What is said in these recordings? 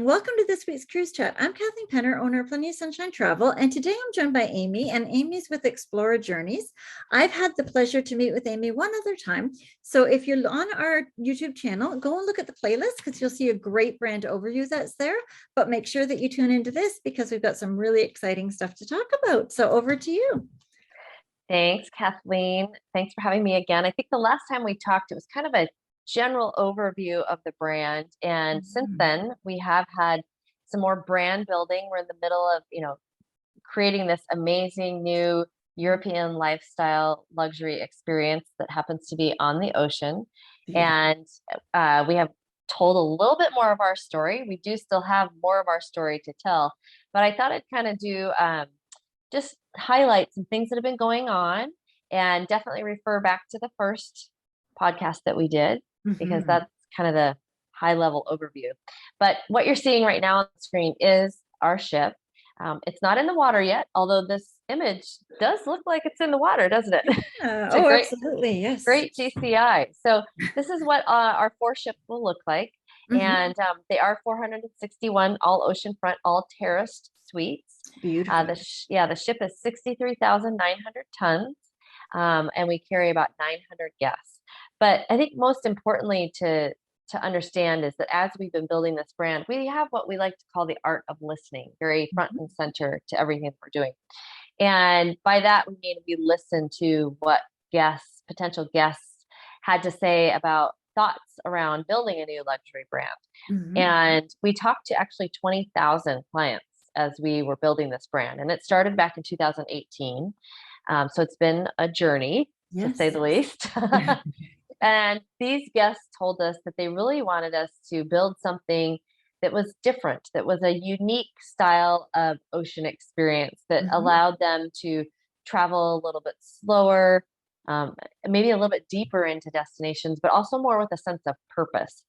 welcome to this week's Cruise Chat. I'm Kathleen Penner, owner of Plenty of Sunshine Travel, and today I'm joined by Aimee, and Aimee's with Explora Journeys. I've had the pleasure to meet with Aimee one other time, so if you're on our YouTube channel, go and look at the playlist because you'll see a great brand overview that's there, but make sure that you tune into this because we've got some really exciting stuff to talk about. So over to you. Thanks, Kathleen. Thanks for having me again. I think the last time we talked, it was kind of a general overview of the brand. And since then, we have had some more brand building. We're in the middle of, creating this amazing new European lifestyle luxury experience that happens to be on the ocean. Yeah. And we have told a little bit more of our story. We do still have more of our story to tell, but I thought I'd kind of do just highlight some things that have been going on and definitely refer back to the first podcast that we did because that's kind of the high level overview. But what you're seeing right now on the screen is our ship. It's not in the water yet, although this image does look like it's in the water, doesn't it? Absolutely. Yes. Great GCI. So this is what our 4 ships will look like. And they are 461 all oceanfront, all terraced suites. Beautiful. The ship is 63,900 tons, and we carry about 900 guests. But I think most importantly to understand is that as we've been building this brand, we have what we like to call the art of listening, very front and center to everything that we're doing. And by that, we mean we listen to what potential guests had to say about thoughts around building a new luxury brand. And we talked to actually 20,000 clients as we were building this brand. And it started back in 2018. So it's been a journey, to say the least. And these guests told us that they really wanted us to build something that was different, that was a unique style of ocean experience that allowed them to travel a little bit slower, maybe a little bit deeper into destinations, but also more with a sense of purpose.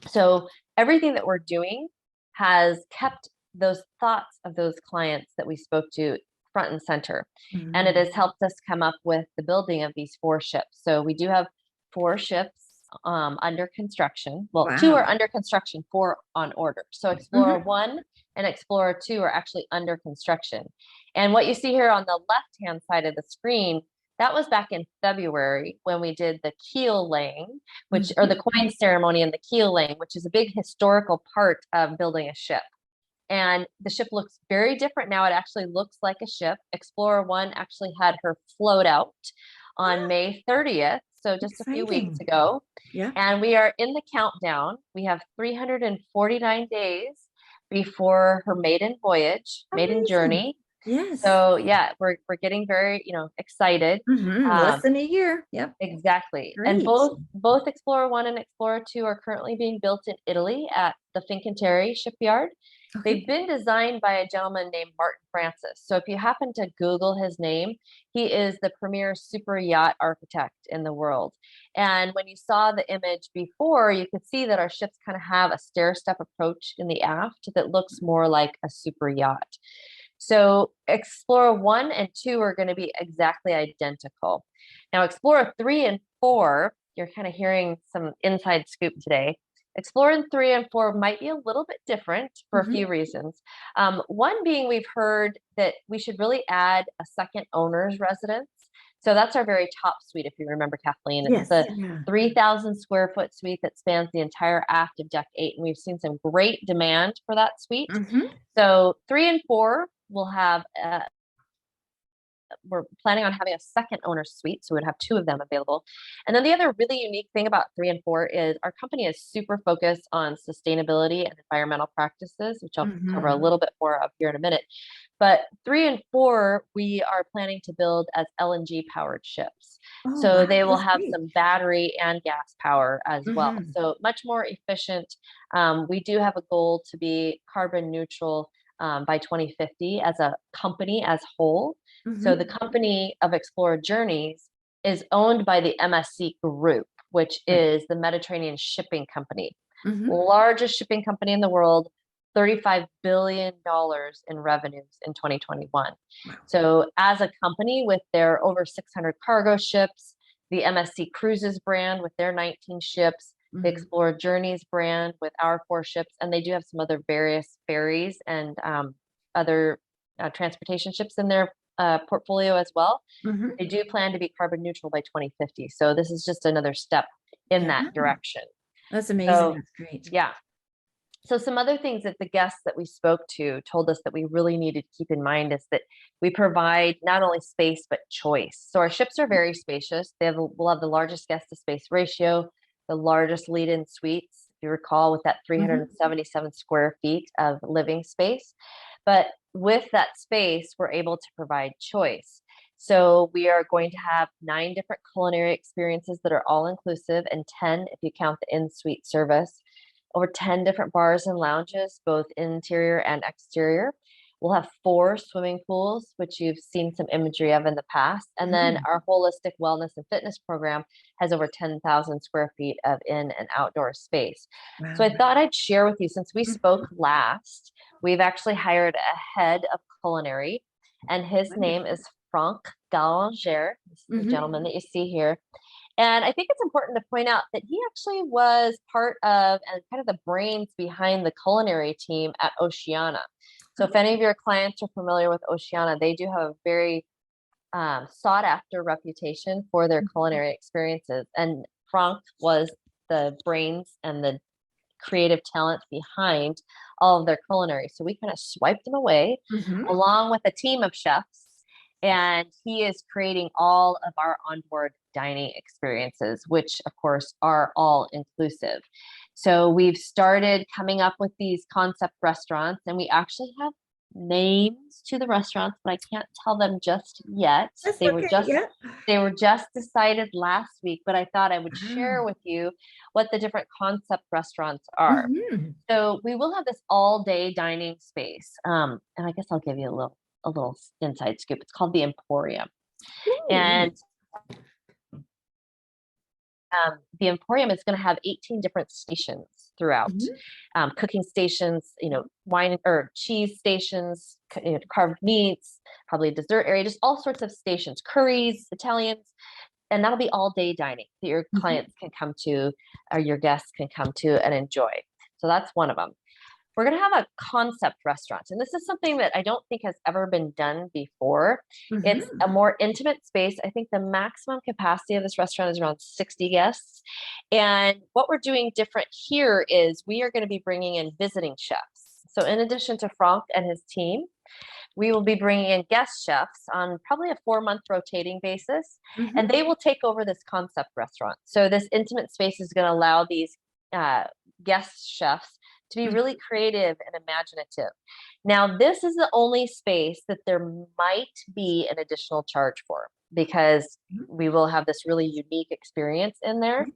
So everything that we're doing has kept those thoughts of those clients that we spoke to front and center. And it has helped us come up with the building of these 4 ships. So we do have 4 ships under construction. Well, 2 are under construction, 4 on order. So Explora 1 and Explora 2 are actually under construction. And what you see here on the left-hand side of the screen, that was back in February when we did the keel laying, or the coin ceremony and the keel laying, which is a big historical part of building a ship. And the ship looks very different now. It actually looks like a ship. Explora 1 actually had her float out on May 30th. So just a few weeks ago. Yeah. And we are in the countdown. We have 349 days before her maiden voyage, maiden journey. Yes. So yeah, we're getting very, excited. Less than a year. Yep. Exactly. Great. And both Explora 1 and Explora 2 are currently being built in Italy at the Fincantieri shipyard. They've been designed by a gentleman named Martin Francis. So if you happen to Google his name, he is the premier super yacht architect in the world. And when you saw the image before, you could see that our ships kind of have a stair-step approach in the aft that looks more like a super yacht. So Explora 1 and 2 are going to be exactly identical. Now, Explora 3 and 4, you're kind of hearing some inside scoop today. Explora 3 and 4 might be a little bit different for a few reasons. One being we've heard that we should really add a second owner's residence. So that's our very top suite, if you remember, Kathleen. It's the 3,000 square foot suite that spans the entire aft of Deck 8. And we've seen some great demand for that suite. So 3 and 4 will have we're planning on having a second owner's suite, so we would have 2 of them available. And then the other really unique thing about 3 and 4 is our company is super focused on sustainability and environmental practices, which I'll cover a little bit more of here in a minute. But 3 and 4, we are planning to build as LNG powered ships. So they will have some battery and gas power as well. So much more efficient. We do have a goal to be carbon neutral by 2050 as a company as whole. So the company of Explora Journeys is owned by the MSC Group, which is the Mediterranean shipping company, largest shipping company in the world, $35 billion in revenues in 2021. Wow. So as a company with their over 600 cargo ships, the MSC Cruises brand with their 19 ships, the Explora Journeys brand with our 4 ships, and they do have some other various ferries and other transportation ships in their portfolio as well. They do plan to be carbon neutral by 2050. So this is just another step in that direction. That's amazing. So, that's great. Yeah. So some other things that the guests that we spoke to told us that we really needed to keep in mind is that we provide not only space, but choice. So our ships are very spacious. We'll have the largest guest to space ratio, the largest lead-in suites, if you recall, with that 377 square feet of living space. But with that space, we're able to provide choice. So we are going to have 9 different culinary experiences that are all inclusive, and 10 if you count the in-suite service. Over 10 different bars and lounges, both interior and exterior. We'll have 4 swimming pools, which you've seen some imagery of in the past. And then our holistic wellness and fitness program has over 10,000 square feet of in and outdoor space. Wow. So I thought I'd share with you, since we spoke last, we've actually hired a head of culinary, and his name is Frank Garanger, the gentleman that you see here. And I think it's important to point out that he actually was part of and kind of the brains behind the culinary team at Oceana. So if any of your clients are familiar with Oceana, they do have a very sought after reputation for their culinary experiences. And Frank was the brains and the creative talent behind all of their culinary. So we kind of swiped him away along with a team of chefs. And he is creating all of our onboard dining experiences, which of course are all inclusive. So we've started coming up with these concept restaurants, and we actually have names to the restaurants, but I can't tell them just yet. They were just decided last week, but I thought I would share with you what the different concept restaurants are. So we will have this all-day dining space. And I guess I'll give you a little inside scoop. It's called the Emporium. And the Emporium is going to have 18 different stations throughout, cooking stations, wine or cheese stations, carved meats, probably a dessert area, just all sorts of stations, curries, Italians, and that'll be all day dining that your clients can come to, or your guests can come to and enjoy. So that's one of them. We're going to have a concept restaurant. And this is something that I don't think has ever been done before. It's a more intimate space. I think the maximum capacity of this restaurant is around 60 guests. And what we're doing different here is we are going to be bringing in visiting chefs. So in addition to Frank and his team, we will be bringing in guest chefs on probably a 4-month rotating basis. And they will take over this concept restaurant. So this intimate space is going to allow these guest chefs to be really creative and imaginative. Now, this is the only space that there might be an additional charge for, because we will have this really unique experience in there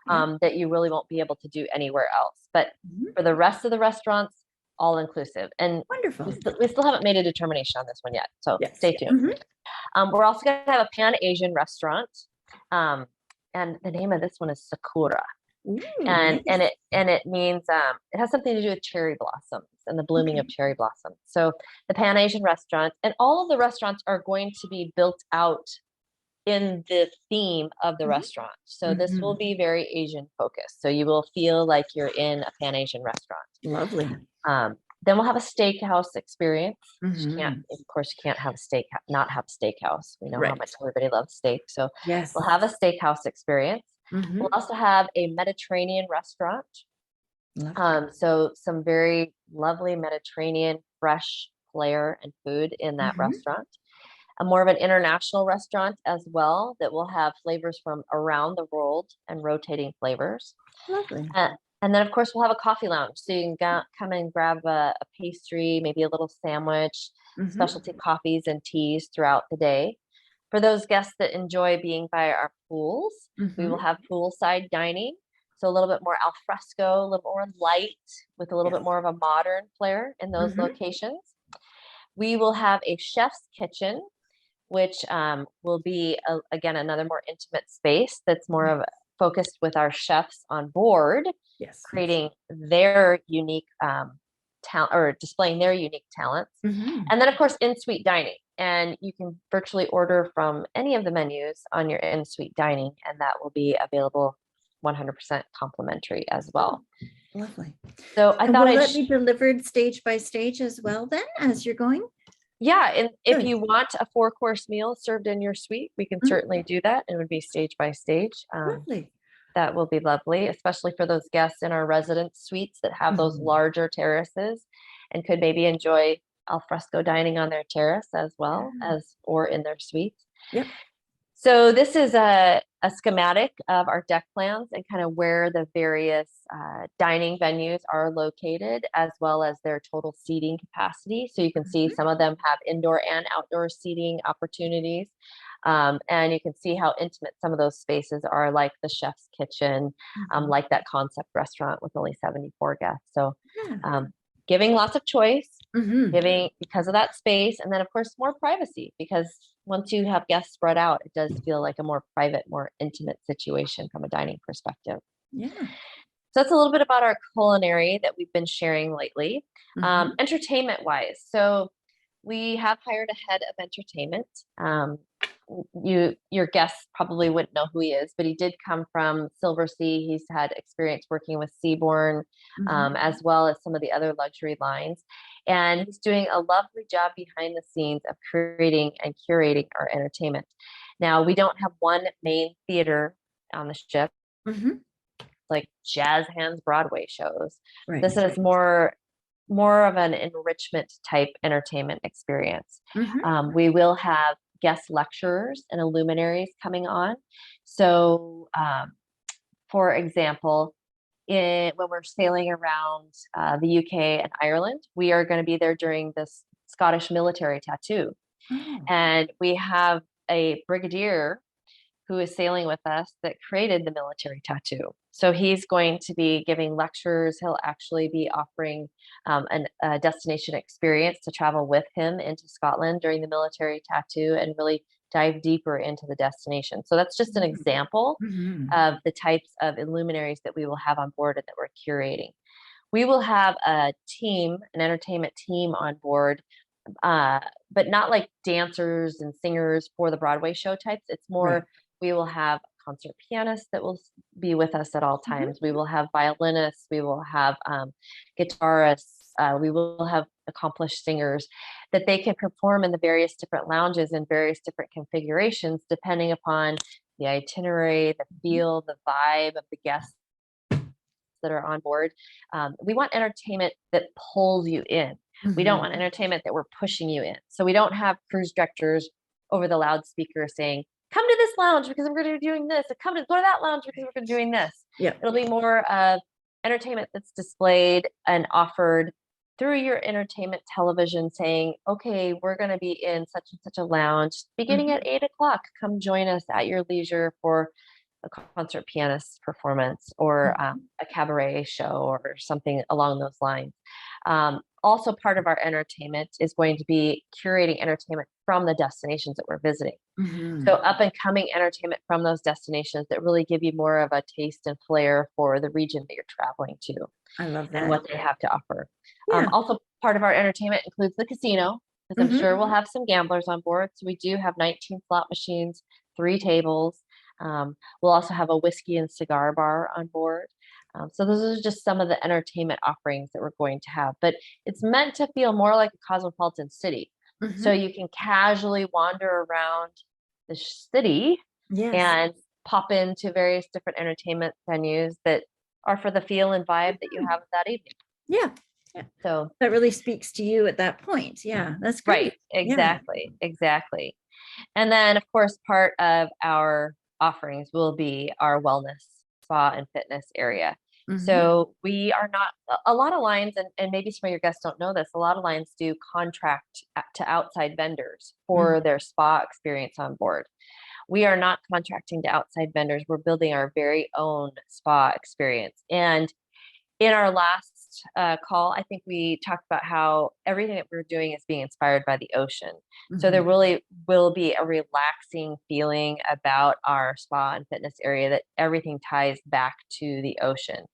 that you really won't be able to do anywhere else. But for the rest of the restaurants, all inclusive. And wonderful. We still haven't made a determination on this one yet, so stay tuned. We're also going to have a Pan-Asian restaurant, and the name of this one is Sakura. And it means it has something to do with cherry blossoms and the blooming of cherry blossoms. So the Pan-Asian restaurant, and all of the restaurants are going to be built out in the theme of the restaurant. So this will be very Asian focused. So you will feel like you're in a Pan-Asian restaurant. Lovely. Then we'll have a steakhouse experience. You can't have not have a steakhouse. We know how much everybody loves steak. So we'll have a steakhouse experience. We'll also have a Mediterranean restaurant. So some very lovely Mediterranean fresh flair and food in that restaurant. A more of an international restaurant as well that will have flavors from around the world and rotating flavors. Lovely. And then, of course, we'll have a coffee lounge. So you can come and grab a pastry, maybe a little sandwich, specialty coffees and teas throughout the day. For those guests that enjoy being by our pools, we will have poolside dining. So a little bit more al fresco, a little more light with a little bit more of a modern flair in those locations. We will have a chef's kitchen, which will be, again, another more intimate space that's more of focused with our chefs on board, creating their unique talent, or displaying their unique talents. And then, of course, in-suite dining. And you can virtually order from any of the menus on your in-suite dining, and that will be available 100% complimentary as well. Lovely. So I And thought will I'd that be delivered stage by stage as well then as you're going? yeah, and if Good. you want a 4-course meal served in your suite, we can Mhm. certainly do that. It would be stage by stage. Lovely. That will be lovely, especially for those guests in our residence suites that have those Mhm. larger terraces and could maybe enjoy al fresco dining on their terrace as well Yeah. as or in their suites. Yep. So this is a schematic of our deck plans and kind of where the various dining venues are located, as well as their total seating capacity. So you can see Mhm. some of them have indoor and outdoor seating opportunities. And you can see how intimate some of those spaces are, like the chef's kitchen, Mhm. like that concept restaurant with only 74 guests. So Yeah. giving lots of choice, Mhm. giving because of that space, and then of course more privacy, because once you have guests spread out, it does feel like a more private, more intimate situation from a dining perspective. Yeah. So that's a little bit about our culinary that we've been sharing lately. Mhm. Entertainment wise, so we have hired a head of entertainment. Your guests probably wouldn't know who he is, but he did come from Silver Sea. He's had experience working with Seabourn, Mhm. as well as some of the other luxury lines. And he's doing a lovely job behind the scenes of creating and curating our entertainment. Now, we don't have one main theater on the ship, Mhm. like jazz hands Broadway shows. Right. This is more of an enrichment type entertainment experience. Mhm. We will have guest lecturers and illuminaries coming on. So, for example, when we're sailing around the UK and Ireland, we are going to be there during this Scottish military tattoo. Oh. And we have a brigadier who is sailing with us that created the military tattoo. So he's going to be giving lectures. He'll actually be offering a destination experience to travel with him into Scotland during the military tattoo and really dive deeper into the destination. So that's just an example Mhm. of the types of illuminaries that we will have on board and that we're curating. We will have a team, an entertainment team on board, uh, but not like dancers and singers for the Broadway show types. It's Right. more, we will have concert pianists that will be with us at all Mhm. times. We will have violinists. We will have guitarists. We will have accomplished singers that they can perform in the various different lounges in various different configurations, depending upon the itinerary, the feel, the vibe of the guests that are on board. We want entertainment that pulls you in. We don't want Mhm. entertainment that we're pushing you in. So we don't have cruise directors over the loudspeaker saying, come to this lounge because we're going to be doing this, or come to go to that lounge because we're going to be doing this. Yeah. It'll be more of entertainment that's displayed and offered through your entertainment television saying, okay, we're going to be in such and such a lounge beginning Mhm. at 8 o'clock. Come join us at your leisure for a concert pianist performance or Mhm. a cabaret show or something along those lines. Also, part of our entertainment is going to be curating entertainment from the destinations that we're visiting. So, Mhm. up and coming entertainment from those destinations that really give you more of a taste and flair for the region that you're traveling to I love and that. what they have to offer. Yeah. Also, part of our entertainment includes the casino, because I'm Mhm. sure we'll have some gamblers on board. So, we do have 19 slot machines, 3 tables. We'll also have a whiskey and cigar bar on board. So those are just some of the entertainment offerings that we're going to have. But it's meant to feel more like a cosmopolitan city. So Mhm. you can casually wander around the city Yes. and pop into various different entertainment venues that are for the feel and vibe that you Mhm. have that evening. Yeah. Yeah. So, That really speaks to you at that point. Yeah, that's right, great. Yeah. exactly, exactly. And then, of course, part of our offerings will be our wellness, spa, and fitness area. Mhm. So we are not a lot of lines, and maybe some of your guests don't know this. A lot of lines do contract to outside vendors Mhm. for their spa experience on board. We are not contracting to outside vendors. We're building our very own spa experience. And in our last call, I think we talked about how everything that we're doing is being inspired by the ocean. So there Mhm. really will be a relaxing feeling about our spa and fitness area that everything ties back to the ocean.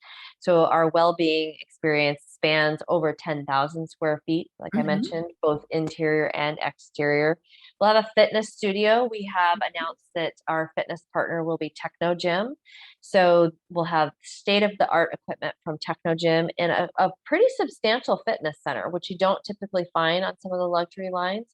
So our well-being experience spans over 10,000 square feet, like I mentioned, both interior and exterior. We'll have a fitness studio. We have announced that our fitness partner will be Techno Gym. So we'll have state-of-the-art equipment from Techno Gym in a pretty substantial fitness center, which you don't typically find on some of the luxury lines.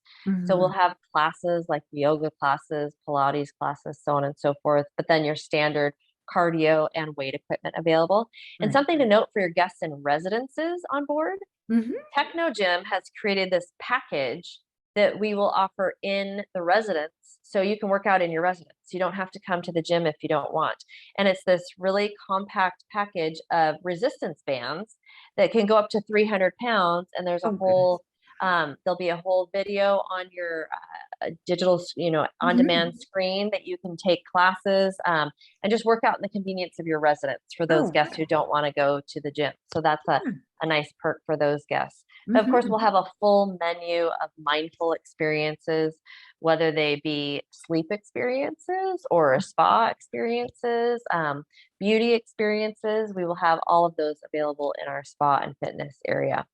So we'll have classes like yoga classes, Pilates classes, so on and so forth, but then your standard cardio and weight equipment available. And something to note for your guests and residences on board, Techno Gym has created this package that we will offer in the residence. So you can work out in your residence. You don't have to come to the gym if you don't want. And it's this really compact package of resistance bands that can go up to 300 pounds. And there's a whole, there'll be a whole video on your digital, on-demand screen that you can take classes and just work out in the convenience of your residence for those guests who don't want to go to the gym. So that's a nice perk for those guests. Of course, we'll have a full menu of mindful experiences, whether they be sleep experiences or spa experiences, beauty experiences. We will have all of those available in our spa and fitness area.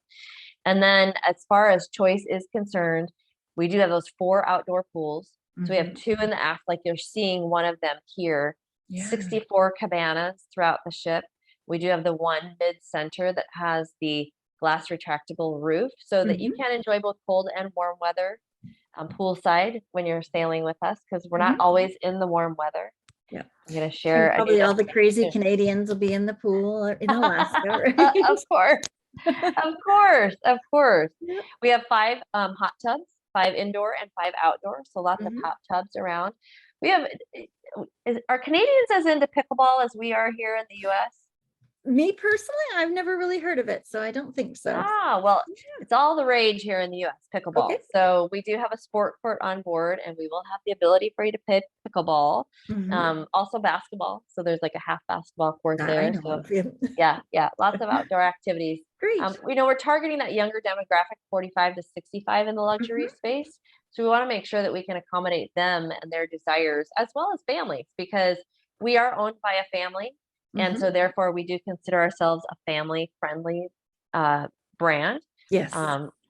And then as far as choice is concerned, we do have those 4 outdoor pools. So we have 2 in the aft, like you're seeing one of them here, 64 cabanas throughout the ship. We do have the one mid-center that has the glass retractable roof so that you can enjoy both cold and warm weather poolside when you're sailing with us, because we're not always in the warm weather. Yeah, I'm going to share. Probably all the crazy Canadians will be in the pool in Alaska, right? Of course. Of course. We have 5 hot tubs, 5 indoor and 5 outdoor. So lots of hot tubs around. We have, are Canadians as into pickleball as we are here in the US? Me personally, I've never really heard of it, so I don't think so. Well, it's all the rage here in the US, pickleball. So we do have a sport court on board, and we will have the ability for you to pick pickleball. Also basketball. So there's like a half basketball court there. So yeah, lots of outdoor activities. Great. We're targeting that younger demographic, 45 to 65 in the luxury space. So we want to make sure that we can accommodate them and their desires, as well as families, because we are owned by a family. And so therefore we do consider ourselves a family friendly brand. Yes.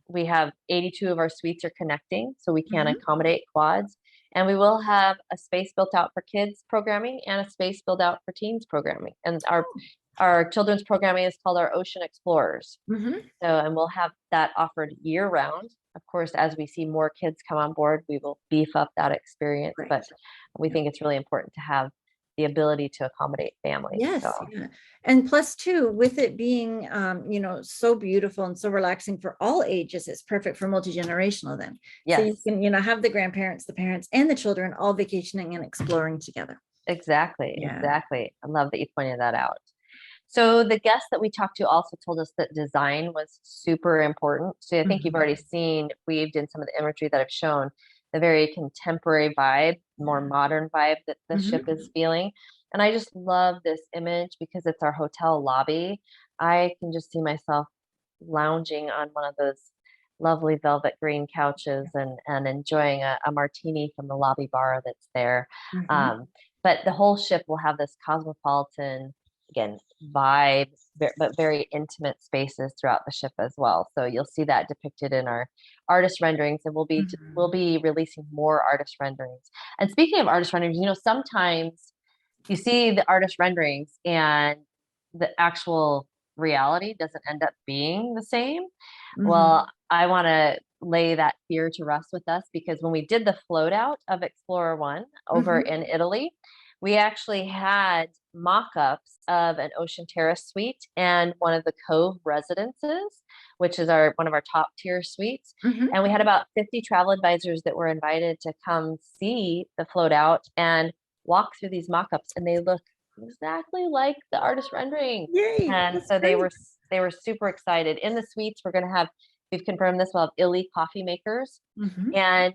We have 82 of our suites are connecting, so we can accommodate quads. And we will have a space built out for kids programming and a space built out for teens programming. And our children's programming is called our Ocean Explorers. And we'll have that offered year round. Of course, as we see more kids come on board, we will beef up that experience. But we think it's really important to have the ability to accommodate families. Yes. And plus too, with it being, so beautiful and so relaxing for all ages, it's perfect for multi-generational then. So you can, have the grandparents, the parents, and the children all vacationing and exploring together. Exactly. I love that you pointed that out. So the guests that we talked to also told us that design was super important. So I think you've already seen weaved in some of the imagery that I've shown, the very contemporary vibe, more modern vibe that the ship is feeling. And I just love this image because it's our hotel lobby. I can just see myself lounging on one of those lovely velvet green couches and enjoying a martini from the lobby bar that's there. But the whole ship will have this cosmopolitan, again, vibe, but very intimate spaces throughout the ship as well. So you'll see that depicted in our artist renderings, and we'll be releasing more artist renderings. And speaking of artist renderings, sometimes you see the artist renderings and the actual reality doesn't end up being the same. Well, I want to lay that fear to rest with us, because when we did the float out of Explora One over in Italy, we actually had mock-ups of an ocean terrace suite and one of the Cove residences, which is one of our top tier suites. And we had about 50 travel advisors that were invited to come see the float out and walk through these mock-ups, and they look exactly like the artist rendering. Yay, and so great. they were super excited. In the suites, we've confirmed this, we'll have Illy coffee makers. And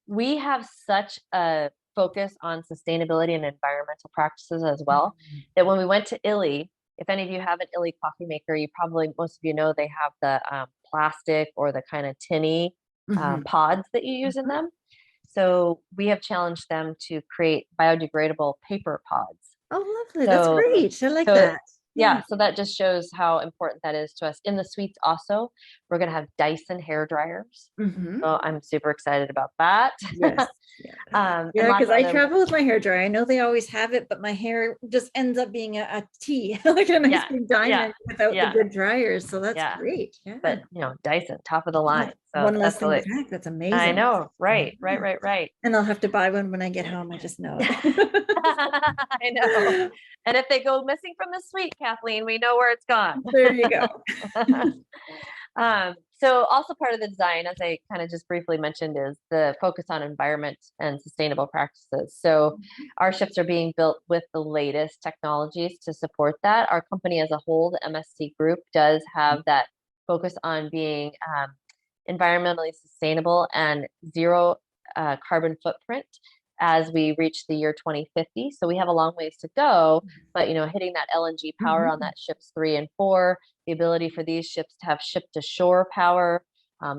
we have such a focus on sustainability and environmental practices as well, that when we went to Illy, if any of you have an Illy coffee maker, most of you know they have the plastic or the kind of tinny pods that you use in them. So we have challenged them to create biodegradable paper pods. Oh, lovely. That's great. I like that. Yeah. So that just shows how important that is to us. In the suites also, we're going to have Dyson hair dryers. Mm-hmm. So I'm super excited about that. Yes. Yeah. And Yeah, lots because of I other, travel with my hair dryer. I know they always have it, but my hair just ends up being a T, like a nice yeah, big yeah, diamond without the yeah, good dryers. So that's yeah. great. But Yeah. Dyson, top of the Yeah. line. So One less that's thing to really, pack. That's I amazing. know. Right, right, Yeah. right, right. And I'll have to buy one when I get home. I just know I know. it. And if they go missing from the suite, Kathleen, we know where it's gone. There you go. So also part of the design, as I kind of just briefly mentioned, is the focus on environment and sustainable practices. So our ships are being built with the latest technologies to support that. Our company as a whole, the MSC group, does have that focus on being environmentally sustainable and zero carbon footprint as we reach the year 2050. So we have a long ways to go, but hitting that LNG power on that ships 3 and 4, the ability for these ships to have ship to shore power.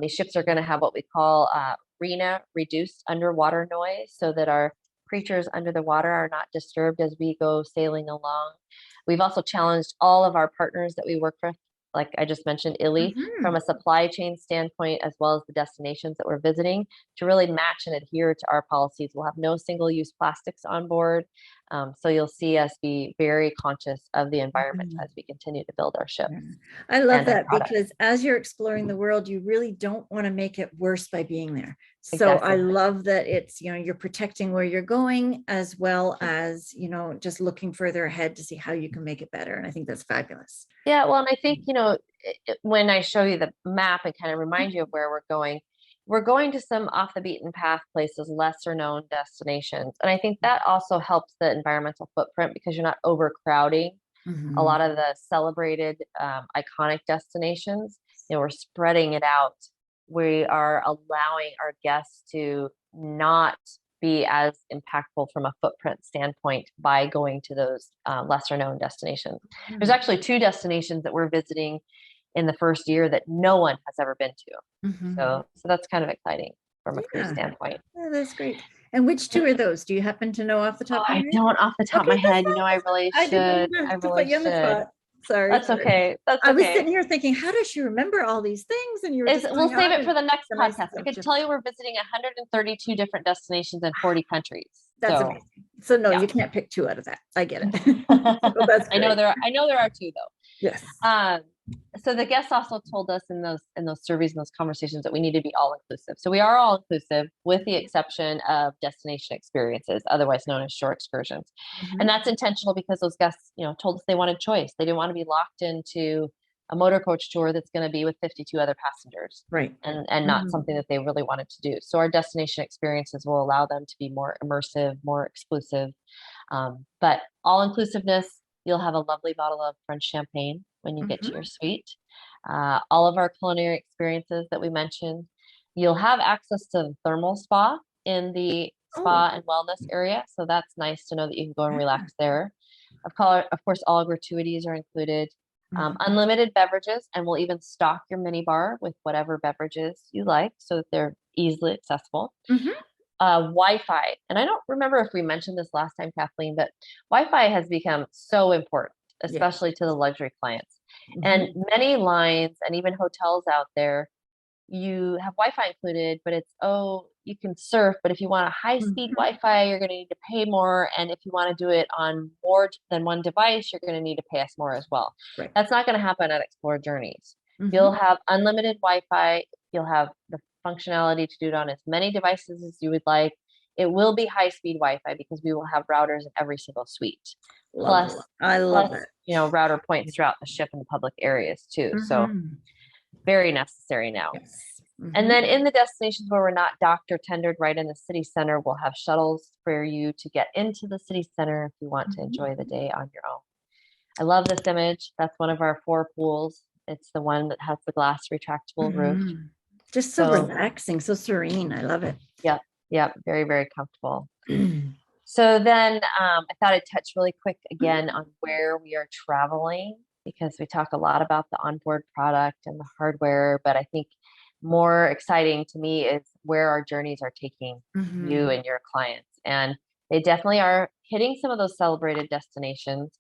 These ships are going to have what we call RENA, reduced underwater noise, so that our creatures under the water are not disturbed as we go sailing along. We've also challenged all of our partners that we work with, like I just mentioned, Illy, from a supply chain standpoint, as well as the destinations that we're visiting, to really match and adhere to our policies. We'll have no single-use plastics on board. So you'll see us be very conscious of the environment as we continue to build our ships. I love and our that products. because as you're exploring the world, you really don't want to make it worse by being there. So I Exactly. love that it's, you're protecting where you're going as well as, just looking further ahead to see how you can make it better. And I think that's fabulous. Yeah, well, and I think, when I show you the map and kind of remind you of where we're going to some off the beaten path places, lesser known destinations. And I think that also helps the environmental footprint because you're not overcrowding a lot of the celebrated iconic destinations. We're spreading it out. We are allowing our guests to not be as impactful from a footprint standpoint by going to those lesser known destinations. There's actually 2 destinations that we're visiting in the first year that no one has ever been to. So that's kind of exciting from a cruise standpoint. Yeah, that's great. And which 2 are those? Do you happen to know off the top of I your head? don't off the top of my head. I really I didn't should. mean I to really put you on the should. spot. Sorry. That's okay. That's I was okay. sitting here thinking, how does she remember all these things? And you were just We'll going save on it for the next and I podcast. I could just- tell you we're visiting 132 different destinations in 40 countries. That's So amazing. So no, yeah. you can't pick 2 out of that. I get it. Well, that's I know great. there are 2 though. Yes. So the guests also told us in those surveys and those conversations that we need to be all inclusive. So we are all inclusive with the exception of destination experiences, otherwise known as shore excursions. And that's intentional because those guests, told us they wanted choice. They didn't want to be locked into a motor coach tour that's going to be with 52 other passengers. Right. And not something that they really wanted to do. So our destination experiences will allow them to be more immersive, more exclusive. But all inclusiveness, you'll have a lovely bottle of French champagne when you get to your suite. All of our culinary experiences that we mentioned, you'll have access to the thermal spa in the spa and wellness area. So that's nice to know that you can go and relax there. Of course, all gratuities are included. Unlimited beverages, and we'll even stock your mini bar with whatever beverages you like so that they're easily accessible. Wi-Fi, and I don't remember if we mentioned this last time, Kathleen, but Wi-Fi has become so important, especially to the luxury clients. And many lines and even hotels out there, you have Wi-Fi included, but it's, you can surf, but if you want a high-speed Wi-Fi, you're going to need to pay more. And if you want to do it on more than one device, you're going to need to pay us more as well. Right. That's not going to happen at Explora Journeys. You'll have unlimited Wi-Fi. You'll have the functionality to do it on as many devices as you would like. It will be high-speed Wi-Fi because we will have routers in every single suite. I love that. Router points throughout the ship and the public areas too. So very necessary now. Yes. And then in the destinations where we're not docked or tendered right in the city center, we'll have shuttles for you to get into the city center if you want to enjoy the day on your own. I love this image. That's one of our 4 pools. It's the one that has the glass retractable roof. Just so relaxing, so serene. I love it. Yep. Very, very comfortable. So then I thought I'd touch really quick again on where we are traveling, because we talk a lot about the onboard product and the hardware, but I think more exciting to me is where our journeys are taking you and your clients. And they definitely are hitting some of those celebrated destinations,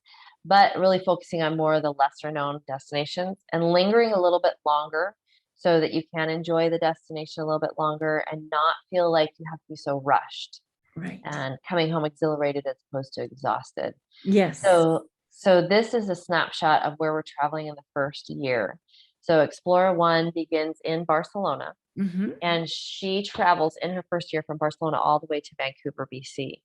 but really focusing on more of the lesser known destinations and lingering a little bit longer so that you can enjoy the destination a little bit longer and not feel like you have to be so rushed Right. and coming home exhilarated as opposed to exhausted. Yes. So this is a snapshot of where we're traveling in the first year. So Explora One begins in Barcelona, Mm-hmm. and she travels in her first year from Barcelona all the way to Vancouver, BC.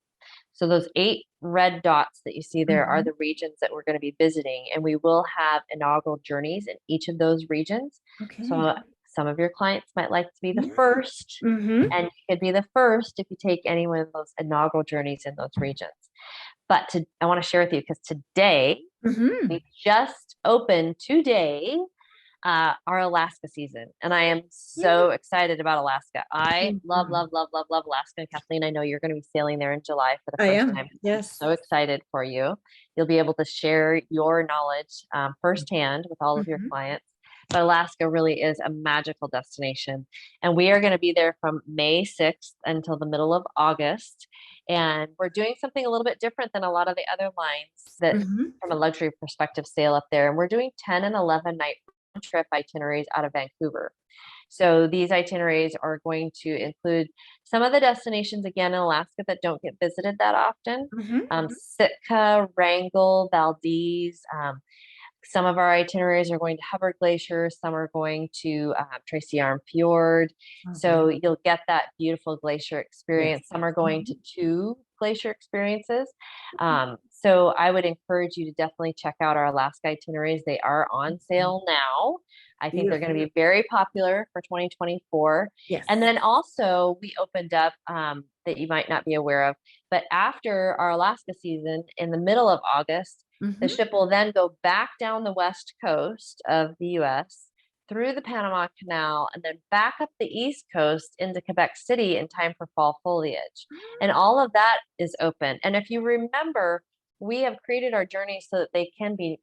So those 8 red dots that you see there are Mm-hmm. the regions that we're going to be visiting, and we will have inaugural journeys in each of those regions. Okay. So some of your clients might like to be the Yeah. first, Mm-hmm. and you could be the first if you take any one of those inaugural journeys in those regions. But I want to share with you because today Mm-hmm. we just opened today our Alaska season, and I am Yeah. so excited about Alaska. I love, Mhm. love, love, love, love Alaska. And Kathleen, I know you're going to be sailing there in July for the I first am. time. I'm Yes. so excited for you. You'll be able to share your knowledge firsthand with all of your Mm-hmm. clients. But Alaska really is a magical destination. And we are going to be there from May 6th until the middle of August. And we're doing something a little bit different than a lot of the other lines that, Mm-hmm. from a luxury perspective, sail up there. And we're doing 10 and 11 night trip itineraries out of Vancouver. So these itineraries are going to include some of the destinations again in Alaska that don't get visited that often. Mm-hmm. Sitka, Wrangell, Valdez. Some of our itineraries are going to Hubbard Glacier. Some are going to Tracy Arm Fjord. Oh, So beautiful. you'll get that beautiful glacier Yes. experience. Some are going Mm-hmm. to 2 glacier experiences. So I would encourage you to definitely check out our Alaska itineraries. They are on sale now. I think they're going Beautiful. to be very popular for 2024. Yes. And then also we opened up that you might not be aware of, but after our Alaska season in the middle of August, the Mm-hmm. ship will then go back down the west coast of the US through the Panama Canal and then back up the east coast into Quebec City in time for fall foliage. And all of that is open. And if you remember, we have created our journeys so that they can be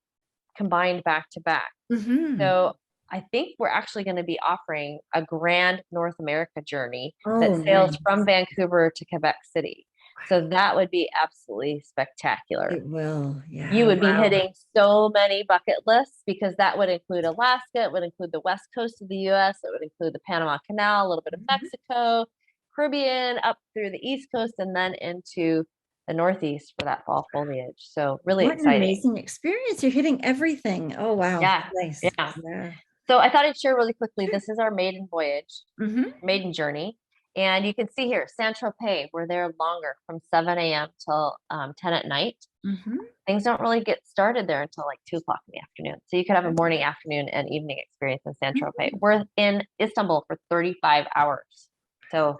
combined back to back. Mm-hmm. So I think we're actually going to be offering a grand North America journey that Oh, sails nice. from Vancouver to Quebec City. So that would be absolutely spectacular. It will. You Yeah. would be Wow. hitting so many bucket lists because that would include Alaska, it would include the west coast of the US, it would include the Panama Canal, a little bit of Mhm. Mexico, Caribbean, up through the East Coast, and then into the Northeast for that fall foliage. So really What an exciting. amazing experience. You're hitting everything. Oh, wow. Yeah. Nice. Yeah. Yeah. So I thought I'd share really quickly. This is our maiden voyage, Mm-hmm. maiden journey. And you can see here, Saint Tropez, we're there longer from 7 a.m. till 10 at night. Mm-hmm. Things don't really get started there until like 2 o'clock in the afternoon. So you could have a morning, afternoon, and evening experience in Saint Tropez. We're in Istanbul for 35 hours. So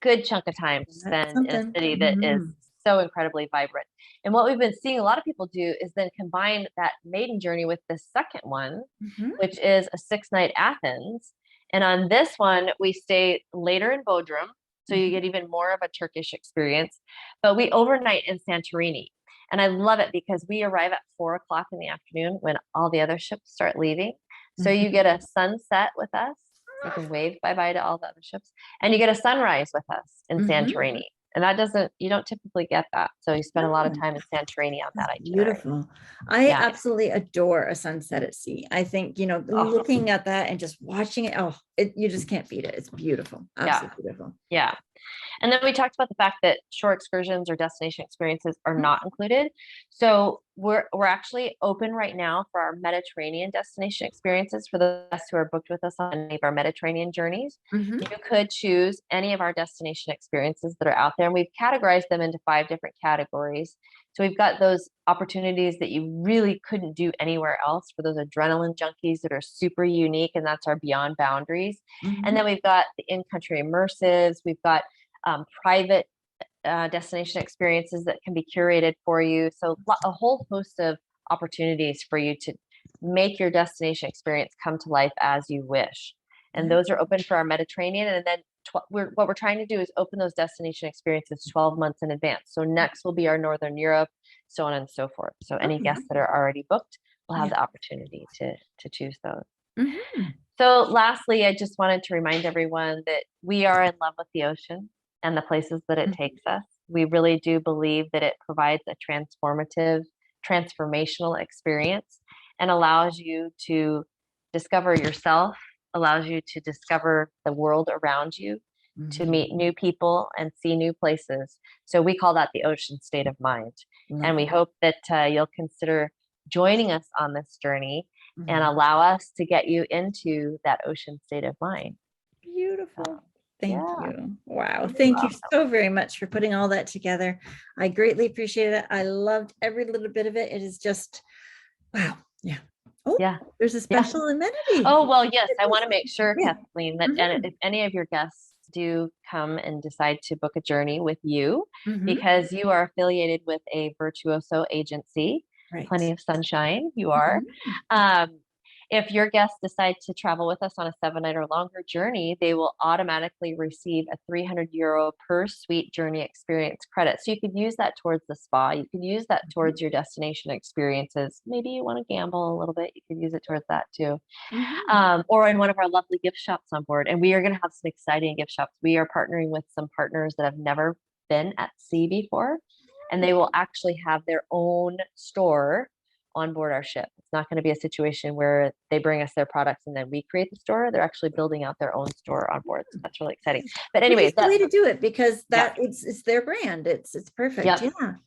good chunk of time to That's spend in a something. city that is Mm-hmm. so incredibly vibrant. And what we've been seeing a lot of people do is then combine that maiden journey with the second one, Mm-hmm. which is a 6-night Athens. And on this one, we stay later in Bodrum. So you Mm-hmm. get even more of a Turkish experience. But we overnight in Santorini. And I love it because we arrive at 4 o'clock in the afternoon when all the other ships start leaving. So you Mm-hmm. get a sunset with us. You can wave bye-bye to all the other ships. And you get a sunrise with us in Mm-hmm. Santorini. And you don't typically get that. So you spend a lot of No. time in Santorini on that It's itinerary. beautiful. I Yeah. absolutely adore a sunset at sea. I think, Oh, looking at that and just watching it, you just can't beat it. It's beautiful. yeah. Absolutely beautiful. Yeah. And then we talked about the fact that shore excursions or destination experiences are Mhm. not included. So we're actually open right now for our Mediterranean destination experiences for the guests who are booked with us on any of our Mediterranean journeys. Mhm. You could choose any of our destination experiences that are out there, and we've categorized them into 5 different categories. So we've got those opportunities that you really couldn't do anywhere else for those adrenaline junkies that are super unique, and that's our beyond boundaries. And Mhm. then we've got the in-country immersives. We've got private destination experiences that can be curated for you. So a whole host of opportunities for you to make your destination experience come to life as you wish. And Yeah. those are open for our Mediterranean. And then what we're trying to do is open those destination experiences 12 months in advance. So next will be our Northern Europe, so on and so forth. So any Okay. guests that are already booked will have Yeah. the opportunity to choose those. Mhm. So lastly, I just wanted to remind everyone that we are in love with the ocean and the places that it Mhm. takes us. We really do believe that it provides a transformative transformational experience and allows you to discover yourself, allows you to discover the world around you, to meet new people and see new places. So we call that the ocean state of mind. And we hope that you'll consider joining us on this journey and allow us to get you into that ocean state of mind. Beautiful. Thank you. Wow. You're Thank you welcome. so very much for putting all that together. I greatly appreciate it. I loved every little bit of it. It is just, wow. Yeah. Oh, Yeah. there's a special amenity. Oh, well, yes. I want to make sure, Yeah. Kathleen, that and if any of your guests do come and decide to book a journey with you, because you are affiliated with a virtuoso agency, Right. Plenty of Sunshine, you are. If your guests decide to travel with us on a 7-night or longer journey, they will automatically receive a €300 per suite journey experience credit. So you could use that towards the spa. You could use that towards your destination experiences. Maybe you want to gamble a little bit. You could use it towards that too. Or in one of our lovely gift shops on board. And we are going to have some exciting gift shops. We are partnering with some partners that have never been at sea before, and they will actually have their own store on board our ship. It's not going to be a situation where they bring us their products and then we create the store. They're actually building out their own store on board. So that's really exciting. But anyways, that's the way to do it, because that it's their brand. It's perfect.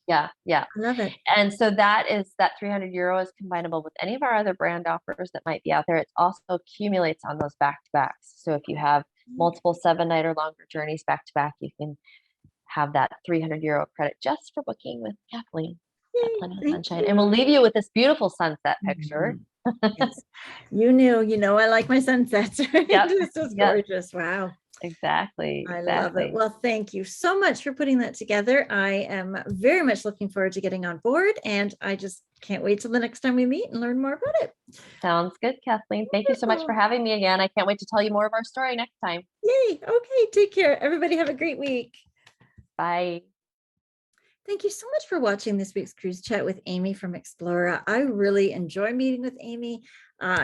Yeah. I love it. And so that €300 is combinable with any of our other brand offers that might be out there. It also accumulates on those back-to-backs. So if you have multiple 7-night or longer journeys back-to-back, you can have that €300 credit just for booking with Kathleen. Plenty of Sunshine. And we'll leave you with this beautiful sunset picture. Yes. You know, I like my sunsets. This is gorgeous. Wow. Exactly. I love it. Well, thank you so much for putting that together. I am very much looking forward to getting on board, and I just can't wait till the next time we meet and learn more about it. Sounds good, Kathleen. Thank you so much for having me again. I can't wait to tell you more of our story next time. Yay. Okay. Take care. Everybody have a great week. Bye. Thank you so much for watching this week's cruise chat with Aimee from Explora. I really enjoy meeting with Aimee.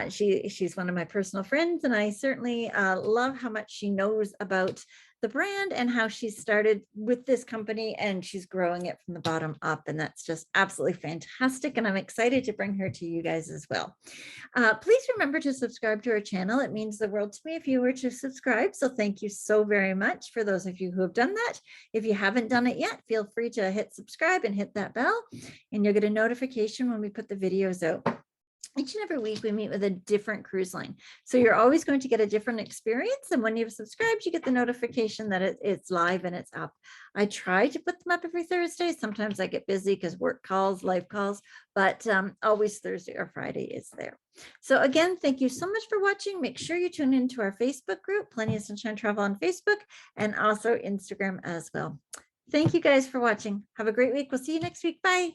She's one of my personal friends, and I certainly love how much she knows about the brand and how she started with this company, and she's growing it from the bottom up. And that's just absolutely fantastic. And I'm excited to bring her to you guys as well. Please remember to subscribe to our channel. It means the world to me if you were to subscribe. So thank you so very much for those of you who have done that. If you haven't done it yet, feel free to hit subscribe and hit that bell, and you'll get a notification when we put the videos out. Each and every week we meet with a different cruise line. So you're always going to get a different experience. And when you've subscribed, you get the notification that it's live and it's up. I try to put them up every Thursday. Sometimes I get busy because work calls, live calls, but always Thursday or Friday is there. So again, thank you so much for watching. Make sure you tune into our Facebook group, Plenty of Sunshine Travel on Facebook, and also Instagram as well. Thank you guys for watching. Have a great week. We'll see you next week. Bye.